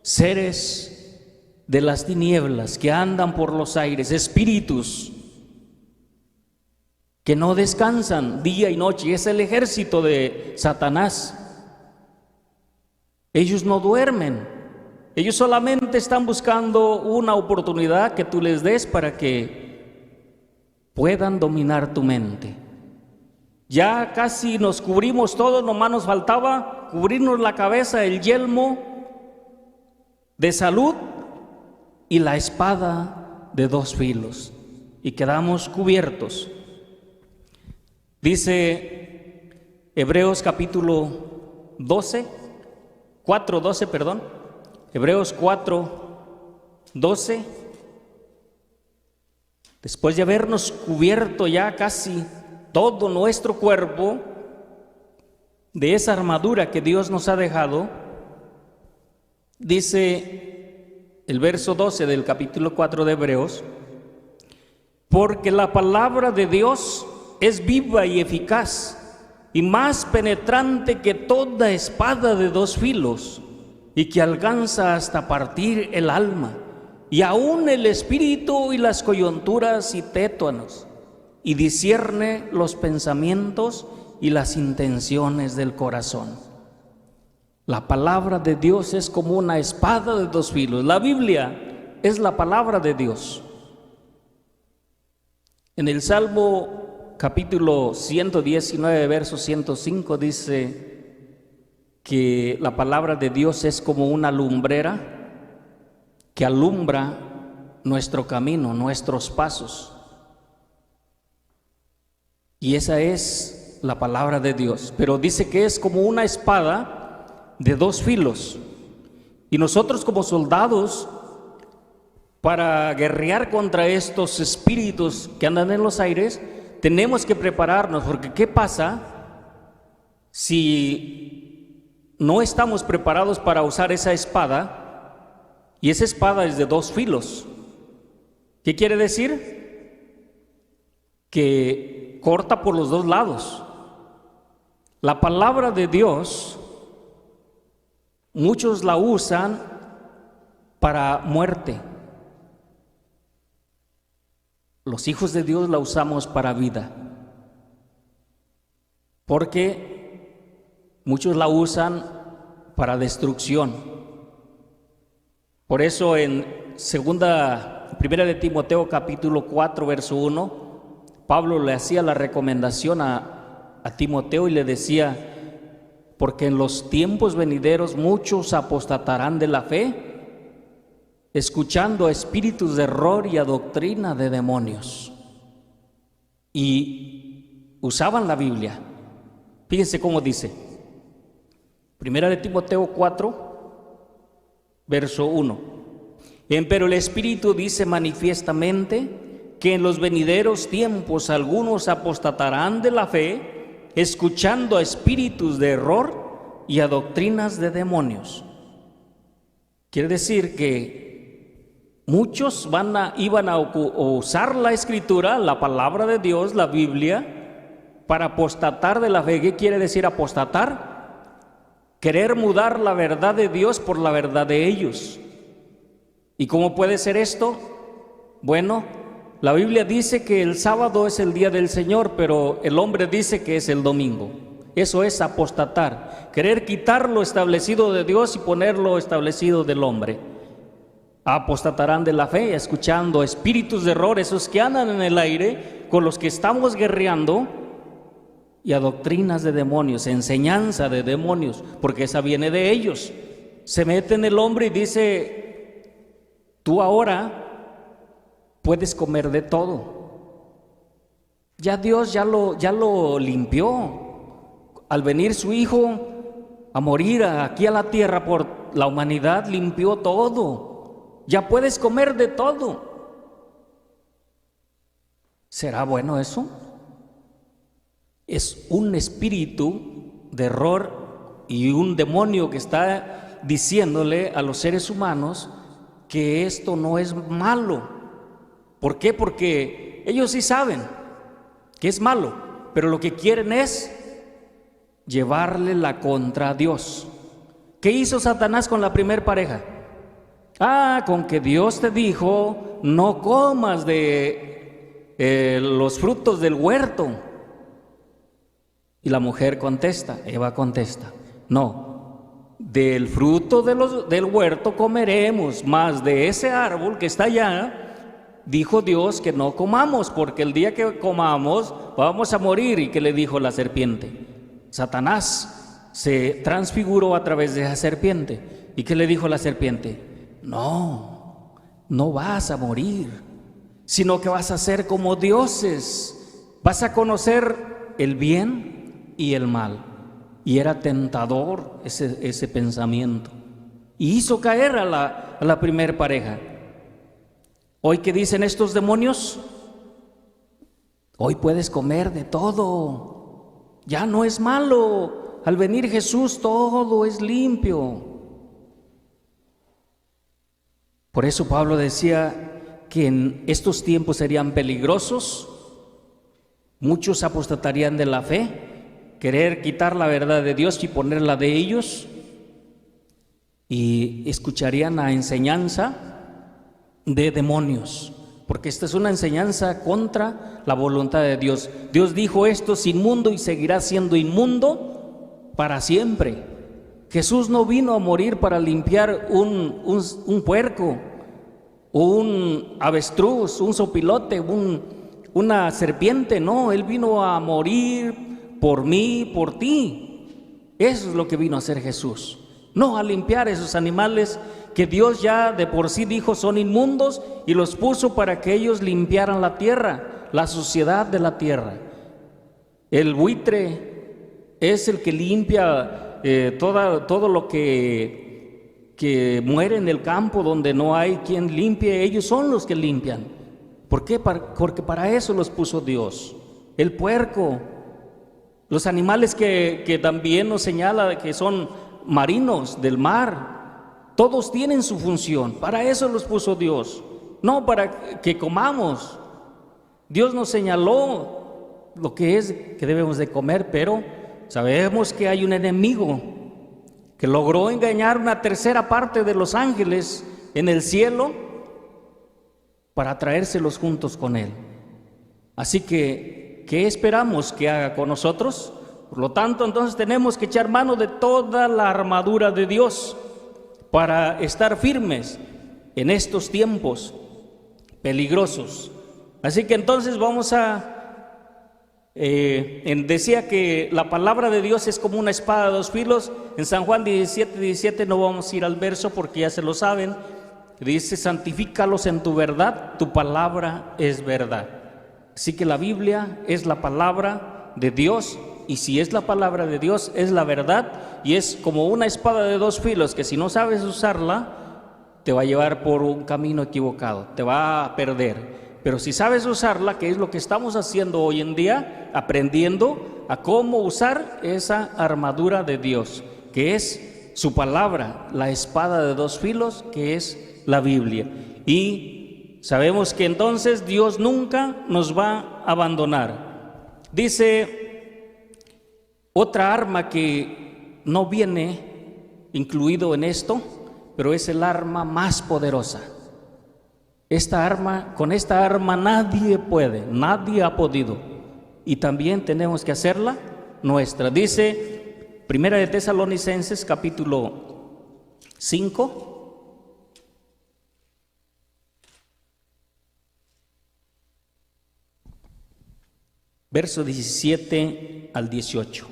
seres de las tinieblas que andan por los aires, espíritus que no descansan día y noche. Es el ejército de Satanás. Ellos no duermen. Ellos solamente están buscando una oportunidad que tú les des para que puedan dominar tu mente. Ya casi nos cubrimos todo, nomás nos faltaba cubrirnos la cabeza, el yelmo de salud y la espada de dos filos, y quedamos cubiertos. Dice Hebreos capítulo 4:12, perdón, Hebreos 4:12, después de habernos cubierto ya casi todo nuestro cuerpo de esa armadura que Dios nos ha dejado, dice el verso 12 del capítulo 4 de Hebreos: porque la palabra de Dios es viva y eficaz, y más penetrante que toda espada de dos filos, y que alcanza hasta partir el alma, y aún el espíritu y las coyunturas y tétuanos, y discierne los pensamientos y las intenciones del corazón. La palabra de Dios es como una espada de dos filos. La Biblia es la palabra de Dios. En el Salmo capítulo 119, verso 105 dice que la palabra de Dios es como una lumbrera que alumbra nuestro camino, nuestros pasos. Y esa es la palabra de Dios. Pero dice que es como una espada de dos filos. Y nosotros como soldados, para guerrear contra estos espíritus que andan en los aires, tenemos que prepararnos, porque ¿qué pasa si no estamos preparados para usar esa espada? Y esa espada es de dos filos. ¿Qué quiere decir? Que corta por los dos lados. La palabra de Dios, muchos la usan para muerte. Los hijos de Dios la usamos para vida, porque muchos la usan para destrucción. Por eso primera de Timoteo capítulo 4 verso 1, Pablo le hacía la recomendación a Timoteo y le decía: porque en los tiempos venideros muchos apostatarán de la fe, escuchando a espíritus de error y a doctrina de demonios. Y usaban la Biblia. Fíjense cómo dice, primera de Timoteo 4, verso 1. Pero el Espíritu dice manifiestamente que en los venideros tiempos algunos apostatarán de la fe, escuchando a espíritus de error y a doctrinas de demonios. Quiere decir que muchos iban a usar la Escritura, la palabra de Dios, la Biblia, para apostatar de la fe. ¿Qué quiere decir apostatar? Querer mudar la verdad de Dios por la verdad de ellos. ¿Y cómo puede ser esto? Bueno, la Biblia dice que el sábado es el día del Señor, pero el hombre dice que es el domingo. Eso es apostatar, querer quitar lo establecido de Dios y poner lo establecido del hombre. Apostatarán de la fe, escuchando espíritus de error, esos que andan en el aire, con los que estamos guerreando, y a doctrinas de demonios, enseñanza de demonios, porque esa viene de ellos. Se mete en el hombre y dice: tú ahora puedes comer de todo. Ya Dios ya lo limpió. Al venir su Hijo a morir aquí a la tierra por la humanidad, limpió todo. Ya puedes comer de todo. ¿Será bueno eso? Es un espíritu de error y un demonio que está diciéndole a los seres humanos que esto no es malo. ¿Por qué? Porque ellos sí saben que es malo, pero lo que quieren es llevarle la contra a Dios. ¿Qué hizo Satanás con la primer pareja? Con que Dios te dijo: no comas de los frutos del huerto. Y la mujer contesta, Eva contesta: no, del fruto del huerto comeremos, mas de ese árbol que está allá dijo Dios que no comamos, porque el día que comamos vamos a morir. ¿Y qué le dijo la serpiente? Satanás se transfiguró a través de esa serpiente. ¿Y qué le dijo la serpiente? No, no vas a morir, sino que vas a ser como dioses, vas a conocer el bien y el mal. Y era tentador ese pensamiento, y hizo caer a la primer pareja. Hoy, ¿qué dicen estos demonios? Hoy puedes comer de todo, ya no es malo. Al venir Jesús todo es limpio. Por eso Pablo decía que en estos tiempos serían peligrosos. Muchos apostatarían de la fe, querer quitar la verdad de Dios y ponerla de ellos, y escucharían la enseñanza de demonios, porque esta es una enseñanza contra la voluntad de Dios. Dios dijo: esto es inmundo y seguirá siendo inmundo para siempre. Jesús no vino a morir para limpiar un puerco, un avestruz, un sopilote, una serpiente. No, Él vino a morir por mí, por ti. Eso es lo que vino a hacer Jesús, no a limpiar esos animales que Dios ya de por sí dijo son inmundos, y los puso para que ellos limpiaran la tierra, la suciedad de la tierra. El buitre es el que limpia todo lo que muere en el campo donde no hay quien limpie. Ellos son los que limpian. ¿Por qué? Porque para eso los puso Dios. El puerco, los animales que también nos señala que son marinos del mar, todos tienen su función. Para eso los puso Dios, no para que comamos. Dios nos señaló lo que es que debemos de comer, pero sabemos que hay un enemigo que logró engañar una tercera parte de los ángeles en el cielo para traérselos juntos con Él. Así que, ¿qué esperamos que haga con nosotros? Por lo tanto, entonces tenemos que echar mano de toda la armadura de Dios para estar firmes en estos tiempos peligrosos. Así que entonces vamos decía que la palabra de Dios es como una espada de dos filos. En San Juan 17:17, no vamos a ir al verso porque ya se lo saben, dice: santifícalos en tu verdad, tu palabra es verdad. Así que la Biblia es la palabra de Dios, y si es la palabra de Dios, es la verdad, y es como una espada de dos filos que si no sabes usarla, te va a llevar por un camino equivocado, te va a perder. Pero si sabes usarla, que es lo que estamos haciendo hoy en día, aprendiendo a cómo usar esa armadura de Dios, que es su palabra, la espada de dos filos, que es la Biblia. Y sabemos que entonces Dios nunca nos va a abandonar. Dice otra arma que no viene incluido en esto, pero es el arma más poderosa. Con esta arma nadie puede, nadie ha podido, y también tenemos que hacerla nuestra. Dice Primera de Tesalonicenses capítulo 5, verso 17 al 18.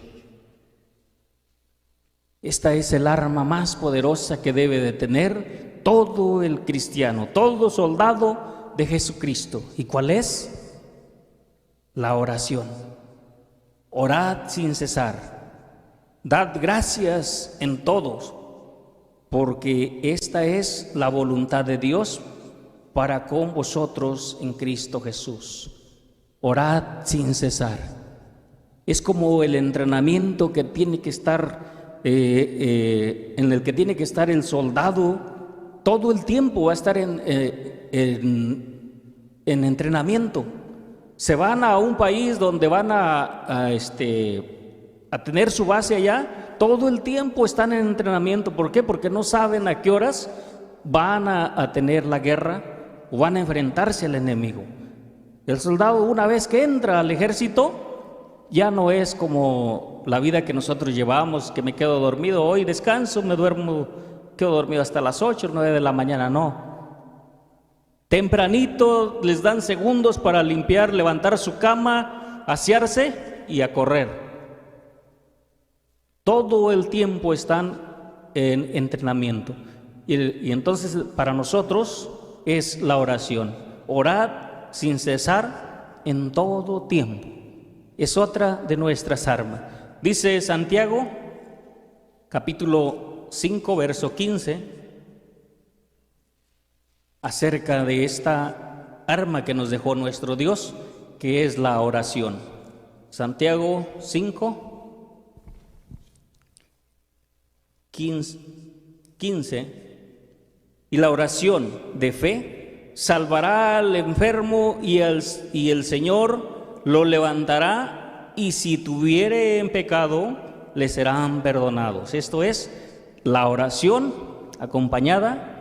Esta es el arma más poderosa que debe de tener todo el cristiano, todo soldado de Jesucristo. ¿Y cuál es? La oración. Orad sin cesar. Dad gracias en todos, porque esta es la voluntad de Dios para con vosotros en Cristo Jesús. Orad sin cesar. Es como el entrenamiento que tiene que estar en el que tiene que estar el soldado todo el tiempo. Va a estar en entrenamiento. Se van a un país donde van a tener su base allá, todo el tiempo están en entrenamiento. ¿Por qué? Porque no saben a qué horas van a tener la guerra o van a enfrentarse al enemigo. El soldado, una vez que entra al ejército, ya no es como la vida que nosotros llevamos, que me quedo dormido, hoy descanso, me duermo, quedo dormido hasta las 8 o 9 de la mañana. No, Tempranito les dan segundos para limpiar, levantar su cama, asearse y a correr. Todo el tiempo están en entrenamiento. Y entonces para nosotros es la oración. Orad sin cesar en todo tiempo. Es otra de nuestras armas. Dice Santiago, capítulo 5, verso 15, acerca de esta arma que nos dejó nuestro Dios, que es la oración. Santiago 5, 15. Y la oración de fe salvará al enfermo y el Señor lo levantará, y si tuviere en pecado, le serán perdonados. Esto es la oración acompañada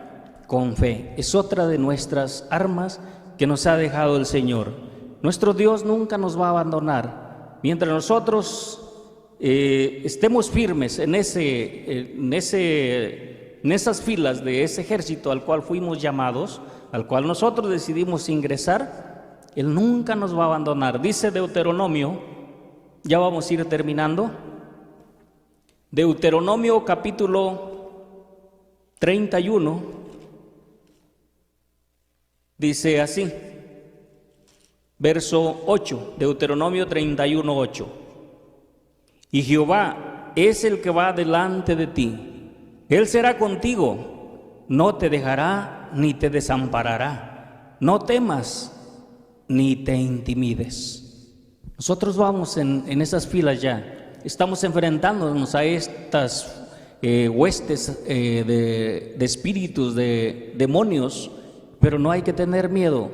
con fe. Es otra de nuestras armas que nos ha dejado el Señor. Nuestro Dios nunca nos va a abandonar. Mientras nosotros estemos firmes en esas filas de ese ejército al cual fuimos llamados, al cual nosotros decidimos ingresar, Él nunca nos va a abandonar. Dice Deuteronomio, ya vamos a ir terminando, Deuteronomio capítulo 31, dice así, verso 8, Deuteronomio 31, 8. Y Jehová es el que va delante de ti. Él será contigo, no te dejará ni te desamparará. No temas ni te intimides. Nosotros vamos en esas filas ya. Estamos enfrentándonos a estas huestes de espíritus, de demonios, pero no hay que tener miedo.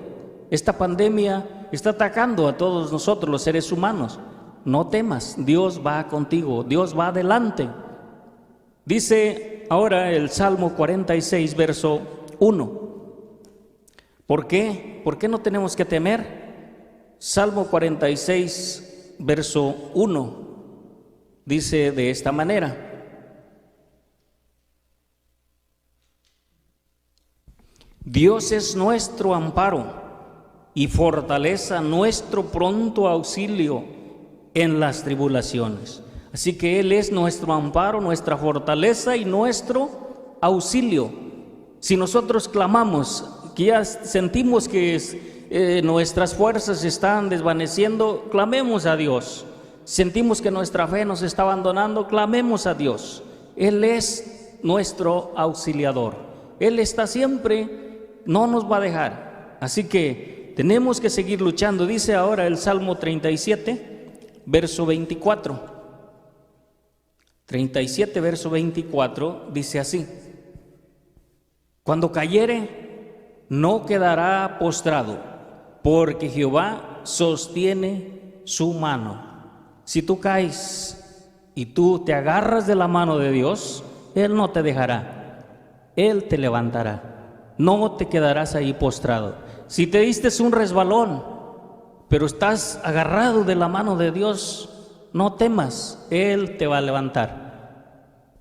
Esta pandemia está atacando a todos nosotros, los seres humanos. No temas, Dios va contigo, Dios va adelante. Dice ahora el Salmo 46, verso 1. ¿Por qué? ¿Por qué no tenemos que temer? Salmo 46, verso 1, dice de esta manera: Dios es nuestro amparo y fortaleza, nuestro pronto auxilio en las tribulaciones. Así que Él es nuestro amparo, nuestra fortaleza y nuestro auxilio. Si nosotros clamamos, que ya sentimos que nuestras fuerzas están desvaneciendo, clamemos a Dios. Sentimos que nuestra fe nos está abandonando, clamemos a Dios. Él es nuestro auxiliador. Él está siempre, no nos va a dejar. Así que tenemos que seguir luchando. Dice ahora el Salmo 37, verso 24. 37, verso 24, dice así: Cuando cayere, no quedará postrado, porque Jehová sostiene su mano. Si tú caes y tú te agarras de la mano de Dios, Él no te dejará, Él te levantará, no te quedarás ahí postrado. Si te diste un resbalón, pero estás agarrado de la mano de Dios, no temas, Él te va a levantar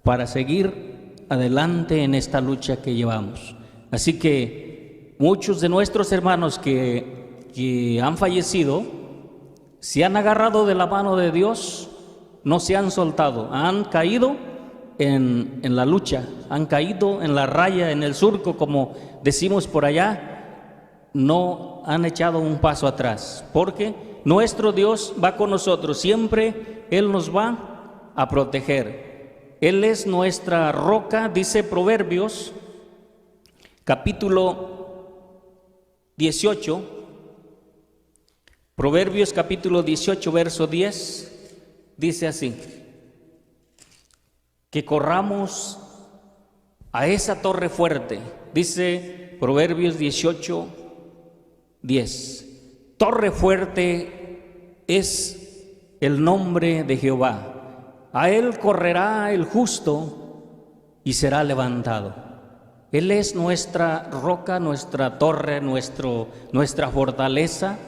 para seguir adelante en esta lucha que llevamos. Así que muchos de nuestros hermanos que han fallecido, se han agarrado de la mano de Dios, no se han soltado, han caído en la lucha, han caído en la raya, en el surco, como decimos por allá, no han echado un paso atrás, porque nuestro Dios va con nosotros, siempre Él nos va a proteger. Él es nuestra roca, dice Proverbios, capítulo 18, Proverbios capítulo 18, verso 10, dice así: que corramos a esa torre fuerte, dice Proverbios 18, 10. Torre fuerte es el nombre de Jehová. A Él correrá el justo y será levantado. Él es nuestra roca, nuestra torre, nuestra fortaleza.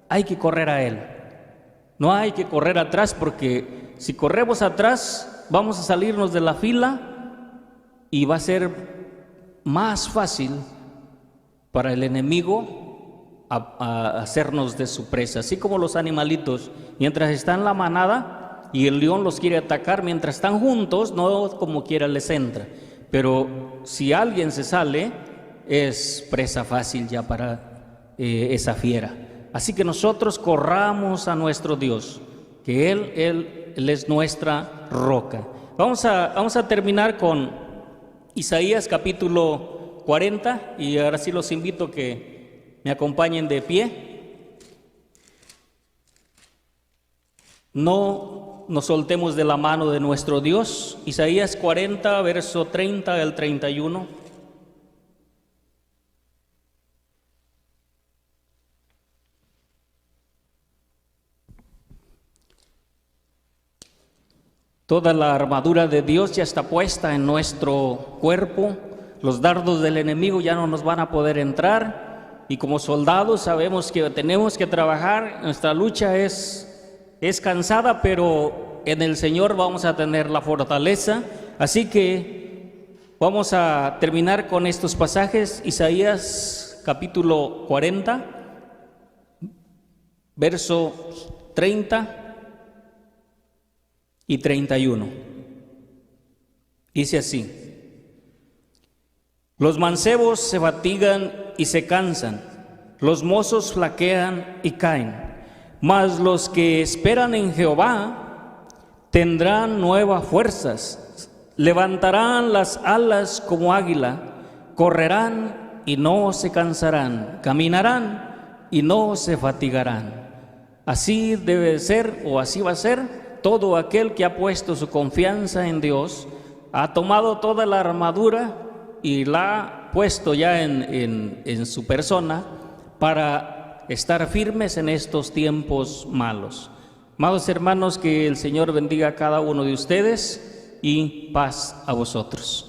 Hay que correr a Él. No hay que correr atrás, porque si corremos atrás vamos a salirnos de la fila y va a ser más fácil para el enemigo a hacernos de su presa. Así como los animalitos, mientras están en la manada y el león los quiere atacar, mientras están juntos, no como quiera les entra. Pero si alguien se sale, es presa fácil ya para esa fiera. Así que nosotros corramos a nuestro Dios, que Él es nuestra roca. Vamos a terminar con Isaías capítulo 40, y ahora sí los invito a que me acompañen de pie. No nos soltemos de la mano de nuestro Dios. Isaías 40, verso 30 al 31. Toda la armadura de Dios ya está puesta en nuestro cuerpo. Los dardos del enemigo ya no nos van a poder entrar. Y como soldados sabemos que tenemos que trabajar. Nuestra lucha es cansada, pero en el Señor vamos a tener la fortaleza. Así que vamos a terminar con estos pasajes. Isaías capítulo 40, verso 30 y 31. Dice así: los mancebos se fatigan y se cansan, los mozos flaquean y caen, mas los que esperan en Jehová tendrán nuevas fuerzas, levantarán las alas como águila, correrán y no se cansarán, caminarán y no se fatigarán. Así debe ser, o así va a ser, todo aquel que ha puesto su confianza en Dios, ha tomado toda la armadura y la ha puesto ya en su persona para estar firmes en estos tiempos malos. Amados hermanos, que el Señor bendiga a cada uno de ustedes y paz a vosotros.